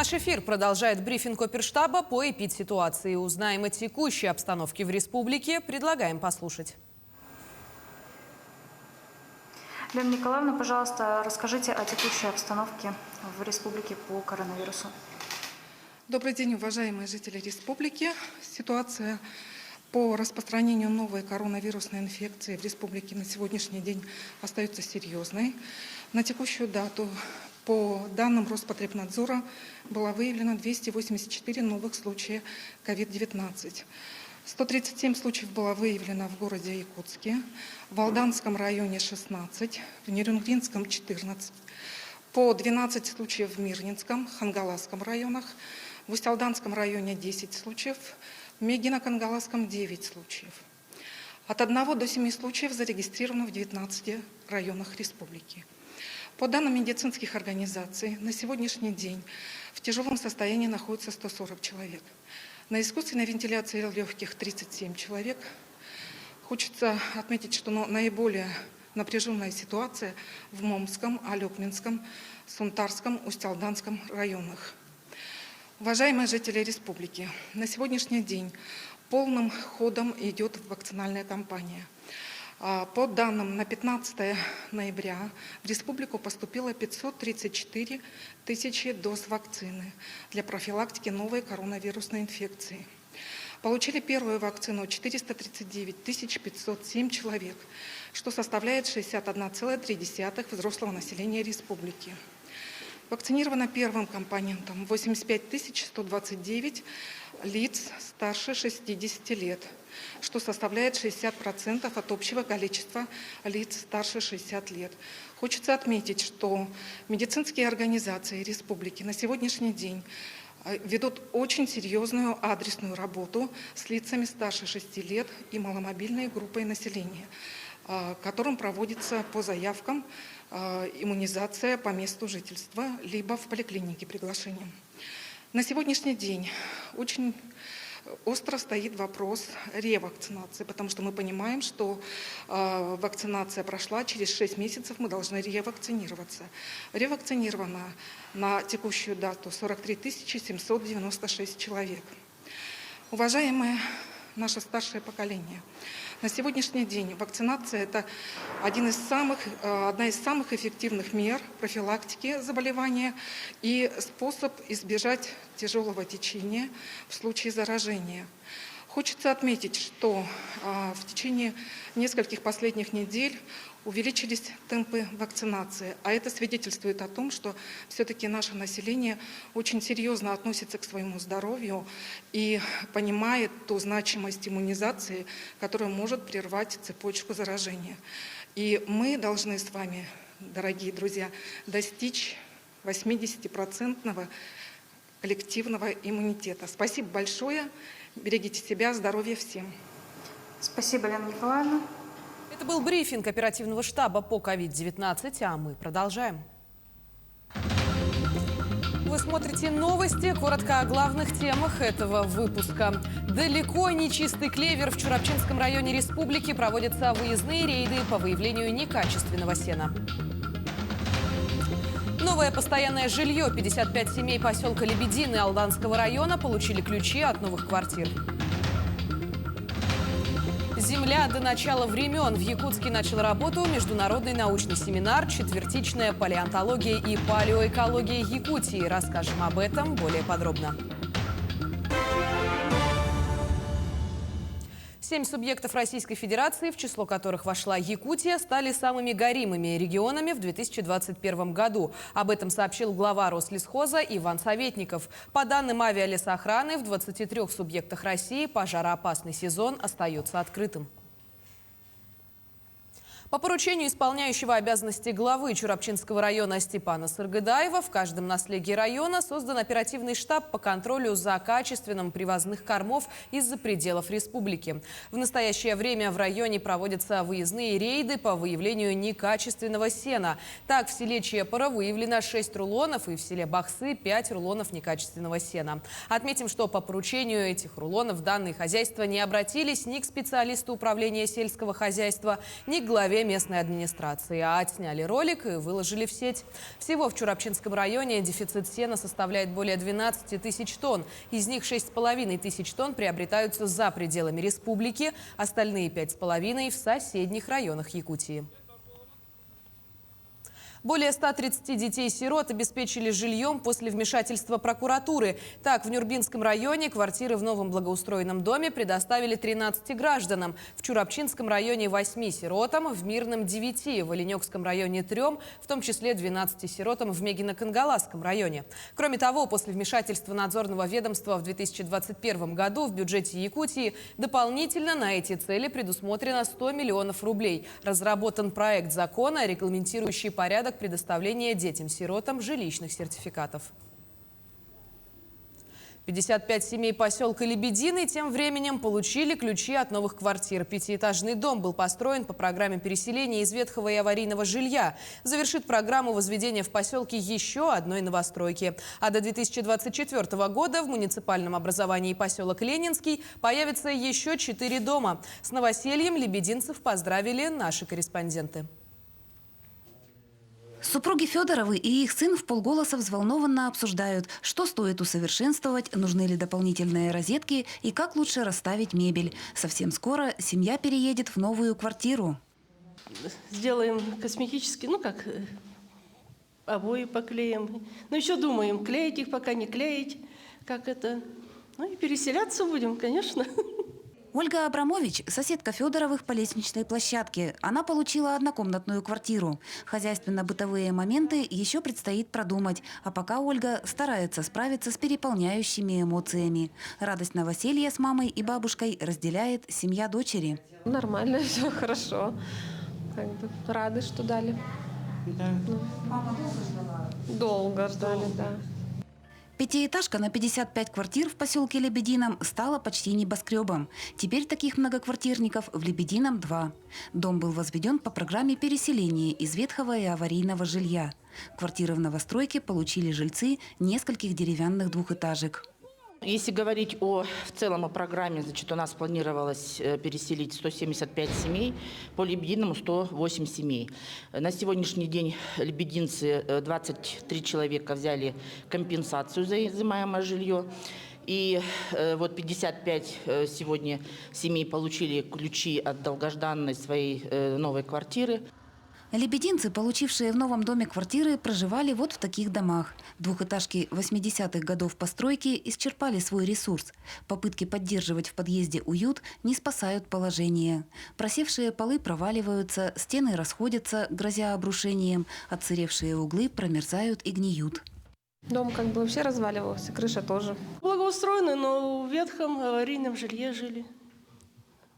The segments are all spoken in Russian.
Наш эфир продолжает брифинг оперштаба по эпидситуации. Узнаем о текущей обстановке в республике. Предлагаем послушать. Лена Николаевна, пожалуйста, расскажите о текущей обстановке в республике по коронавирусу. Добрый день, уважаемые жители республики. Ситуация по распространению новой коронавирусной инфекции в республике на сегодняшний день остается серьезной. На текущую дату по данным Роспотребнадзора было выявлено 284 новых случая COVID-19. 137 случаев было выявлено в городе Якутске, в Алданском районе 16, в Нерюнгринском 14, по 12 случаев в Мирнинском, Хангаласском районах, в Усть-Алданском районе 10 случаев, в Мегино-Кангаласском 9 случаев. От 1 до 7 случаев зарегистрировано в 19 районах республики. По данным медицинских организаций, на сегодняшний день в тяжелом состоянии находится 140 человек. На искусственной вентиляции легких 37 человек. Хочется отметить, что наиболее напряженная ситуация в Момском, Алекминском, Сунтарском, Усть-Алданском районах. Уважаемые жители республики, на сегодняшний день полным ходом идет вакцинальная кампания. По данным на 15 ноября в республику поступило 534 тысячи доз вакцины для профилактики новой коронавирусной инфекции. Получили первую вакцину 439 507 человек, что составляет 61,3% взрослого населения республики. Вакцинировано первым компонентом 85 129 лиц старше 60 лет, что составляет 60% от общего количества лиц старше 60 лет. Хочется отметить, что медицинские организации республики на сегодняшний день ведут очень серьезную адресную работу с лицами старше 6 лет и маломобильной группой населения, которым проводится по заявкам иммунизация по месту жительства, либо в поликлинике приглашением. На сегодняшний день очень остро стоит вопрос ревакцинации, потому что мы понимаем, что вакцинация прошла, через 6 месяцев мы должны ревакцинироваться. Ревакцинировано на текущую дату 43 796 человек. Уважаемое наше старшее поколение, на сегодняшний день вакцинация – это одна из самых эффективных мер профилактики заболевания и способ избежать тяжелого течения в случае заражения. Хочется отметить, что в течение нескольких последних недель увеличились темпы вакцинации, а это свидетельствует о том, что все-таки наше население очень серьезно относится к своему здоровью и понимает ту значимость иммунизации, которая может прервать цепочку заражения. И мы должны с вами, дорогие друзья, достичь 80% коллективного иммунитета. Спасибо большое. Берегите себя, здоровья всем. Спасибо, Лена Николаевна. Это был брифинг оперативного штаба по COVID-19, а мы продолжаем. Вы смотрите новости. Коротко о главных темах этого выпуска. Далеко не чистый клевер. В Чурапчинском районе республики проводятся выездные рейды по выявлению некачественного сена. Новое постоянное жилье. 55 семей поселка Лебедины Алданского района получили ключи от новых квартир. Земля до начала времен. В Якутске начал работу международный научный семинар «Четвертичная палеонтология и палеоэкология Якутии». Расскажем об этом более подробно. 7 субъектов Российской Федерации, в число которых вошла Якутия, стали самыми горимыми регионами в 2021 году. Об этом сообщил глава Рослесхоза Иван Советников. По данным авиалесоохраны, в 23 субъектах России пожароопасный сезон остается открытым. По поручению исполняющего обязанности главы Чурапчинского района Степана Сыргыдаева в каждом наследии района создан оперативный штаб по контролю за качеством привозных кормов из-за пределов республики. В настоящее время в районе проводятся выездные рейды по выявлению некачественного сена. Так, в селе Чепоро выявлено 6 рулонов и в селе Бахсы 5 рулонов некачественного сена. Отметим, что по поручению этих рулонов данные хозяйства не обратились ни к специалисту управления сельского хозяйства, ни к главе передали местной администрации, а отсняли ролик и выложили в сеть. Всего в Чурапчинском районе дефицит сена составляет более 12 тысяч тонн. Из них 6,5 тысяч тонн приобретаются за пределами республики, остальные 5,5 в соседних районах Якутии. Более 130 детей-сирот обеспечили жильем после вмешательства прокуратуры. Так, в Нюрбинском районе квартиры в новом благоустроенном доме предоставили 13 гражданам. В Чурапчинском районе 8 сиротам, в Мирном 9, в Оленёкском районе 3, в том числе 12 сиротам в Мегино-Кангаласском районе. Кроме того, после вмешательства надзорного ведомства в 2021 году в бюджете Якутии дополнительно на эти цели предусмотрено 100 миллионов рублей. Разработан проект закона, регламентирующий порядок предоставления детям-сиротам жилищных сертификатов. 55 семей поселка Лебединый тем временем получили ключи от новых квартир. Пятиэтажный дом был построен по программе переселения из ветхого и аварийного жилья. Завершит программу возведения в поселке еще одной новостройки. А до 2024 года в муниципальном образовании поселок Ленинский появится еще 4 дома. С новосельем лебединцев поздравили наши корреспонденты. Супруги Федоровы и их сын вполголоса взволнованно обсуждают, что стоит усовершенствовать, нужны ли дополнительные розетки и как лучше расставить мебель. Совсем скоро семья переедет в новую квартиру. Сделаем косметически, обои поклеим. Но еще думаем, клеить их, пока не клеить, как это. И переселяться будем, конечно. Ольга Абрамович – соседка Федоровых по лестничной площадке. Она получила однокомнатную квартиру. Хозяйственно-бытовые моменты еще предстоит продумать. А пока Ольга старается справиться с переполняющими эмоциями. Радость новоселья с мамой и бабушкой разделяет семья дочери. Нормально, все хорошо. Рады, что дали. Да. Мама долго ждала? Долго ждали, да. Пятиэтажка на 55 квартир в поселке Лебедином стала почти небоскребом. Теперь таких многоквартирников в Лебедином 2. Дом был возведен по программе переселения из ветхого и аварийного жилья. Квартиры в новостройке получили жильцы нескольких деревянных двухэтажек. Если говорить в целом о программе, у нас планировалось переселить 175 семей, по Лебединому 108 семей. На сегодняшний день лебединцы 23 человека взяли компенсацию за изымаемое жилье. И 55 сегодня семей получили ключи от долгожданной своей новой квартиры. Лебединцы, получившие в новом доме квартиры, проживали вот в таких домах. Двухэтажки 80-х годов постройки исчерпали свой ресурс. Попытки поддерживать в подъезде уют не спасают положение. Просевшие полы проваливаются, стены расходятся, грозя обрушением, отсыревшие углы промерзают и гниют. Дом вообще разваливался, крыша тоже. Благоустроены, но в ветхом аварийном жилье жили.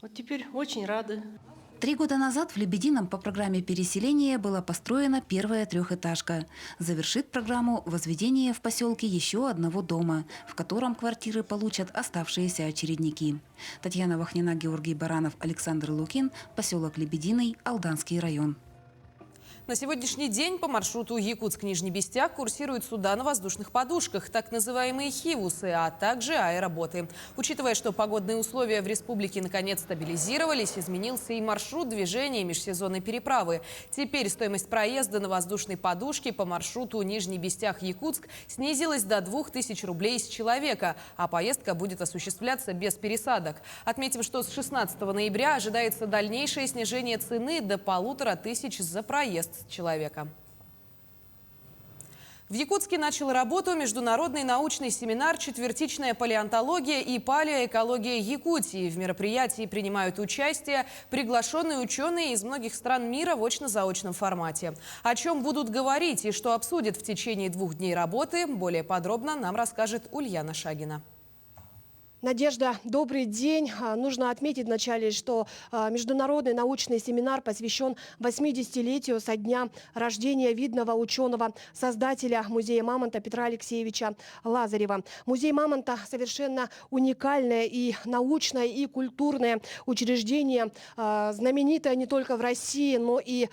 Вот теперь очень рады. 3 года назад в Лебедином по программе переселения была построена первая трехэтажка. Завершит программу возведение в поселке еще одного дома, в котором квартиры получат оставшиеся очередники. Татьяна Вахнина, Георгий Баранов, Александр Лукин, поселок Лебединый, Алданский район. На сегодняшний день по маршруту Якутск-Нижний Бестяк курсируют суда на воздушных подушках, так называемые хивусы, а также аэроботы. Учитывая, что погодные условия в республике наконец стабилизировались, изменился и маршрут движения межсезонной переправы. Теперь стоимость проезда на воздушной подушке по маршруту Нижний Бестяк-Якутск снизилась до 2000 рублей с человека, а поездка будет осуществляться без пересадок. Отметим, что с 16 ноября ожидается дальнейшее снижение цены до 1500 за проезд человека. В Якутске начал работу международный научный семинар «Четвертичная палеонтология и палеоэкология Якутии». В мероприятии принимают участие приглашенные ученые из многих стран мира в очно-заочном формате. О чем будут говорить и что обсудят в течение 2 дней работы, более подробно нам расскажет Ульяна Шагина. Надежда, добрый день. Нужно отметить вначале, что международный научный семинар посвящен 80-летию со дня рождения видного ученого, создателя музея Мамонта Петра Алексеевича Лазарева. Музей Мамонта совершенно уникальное и научное, и культурное учреждение, знаменитое не только в России, но и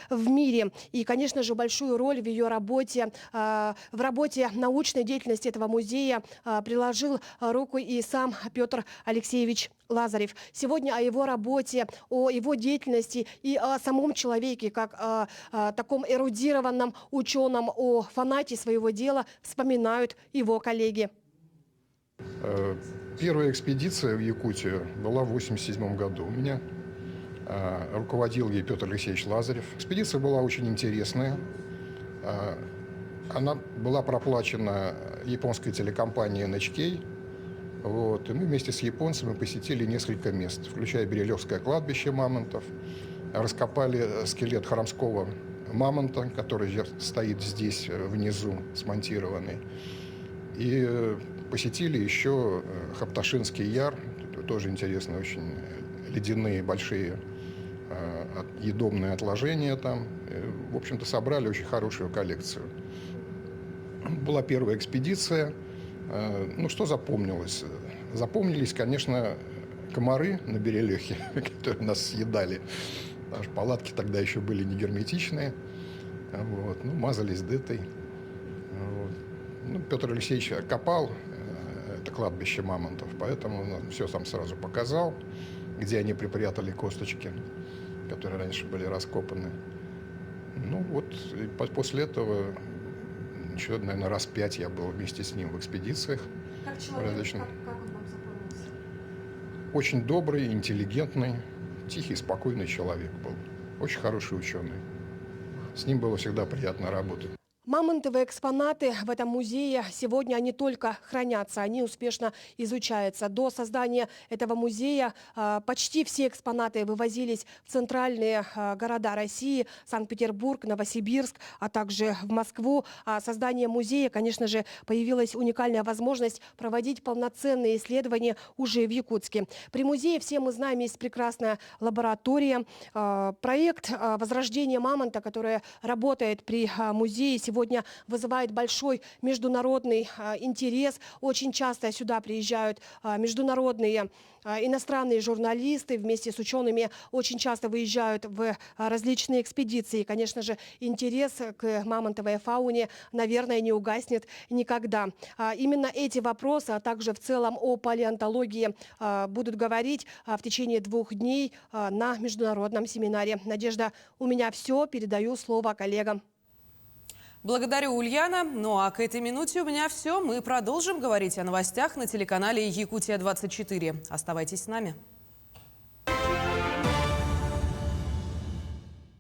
в мире. И, конечно же, большую роль в ее работе, в работе научной деятельности этого музея приложил руку и сам сам Петр Алексеевич Лазарев. Сегодня о его работе, о его деятельности и о самом человеке, как о таком эрудированном ученом, о фанате своего дела вспоминают его коллеги. Первая экспедиция в Якутию была в 1987 году у меня. Руководил ей Петр Алексеевич Лазарев. Экспедиция была очень интересная. Она была проплачена японской телекомпанией NHK. Вот. И мы вместе с японцами посетили несколько мест, включая Берилевское кладбище мамонтов. Раскопали скелет хоромского мамонта, который стоит здесь внизу, смонтированный. И посетили еще Хапташинский яр. Тоже интересно, очень ледяные большие едомные отложения там. В общем-то, собрали очень хорошую коллекцию. Была первая экспедиция. Ну, что запомнилось? Запомнились, конечно, комары на Берилехе, которые нас съедали. Потому что палатки тогда еще были не герметичные. Вот. Ну, мазались дытой. Вот. Ну, Петр Алексеевич копал это кладбище мамонтов, поэтому он все сам сразу показал, где они припрятали косточки, которые раньше были раскопаны. Ну вот, и после этого еще, наверное, раз 5 я был вместе с ним в экспедициях. Как человек, различных. как он вам запомнился? Очень добрый, интеллигентный, тихий, спокойный человек был. Очень хороший ученый. С ним было всегда приятно работать. Мамонтовые экспонаты в этом музее сегодня они только хранятся, они успешно изучаются. До создания этого музея почти все экспонаты вывозились в центральные города России, Санкт-Петербург, Новосибирск, а также в Москву. А создание музея, конечно же, появилась уникальная возможность проводить полноценные исследования уже в Якутске. При музее, все мы знаем, есть прекрасная лаборатория. Проект возрождения мамонта, который работает при музее, сегодня вызывает большой международный интерес. Очень часто сюда приезжают международные иностранные журналисты вместе с учеными, очень часто выезжают в различные экспедиции. И, конечно же, интерес к мамонтовой фауне, наверное, не угаснет никогда. Именно эти вопросы, а также в целом о палеонтологии будут говорить в течение 2 дней на международном семинаре. Надежда, у меня все. Передаю слово коллегам. Благодарю, Ульяна. Ну а к этой минуте у меня все. Мы продолжим говорить о новостях на телеканале «Якутия-24». Оставайтесь с нами.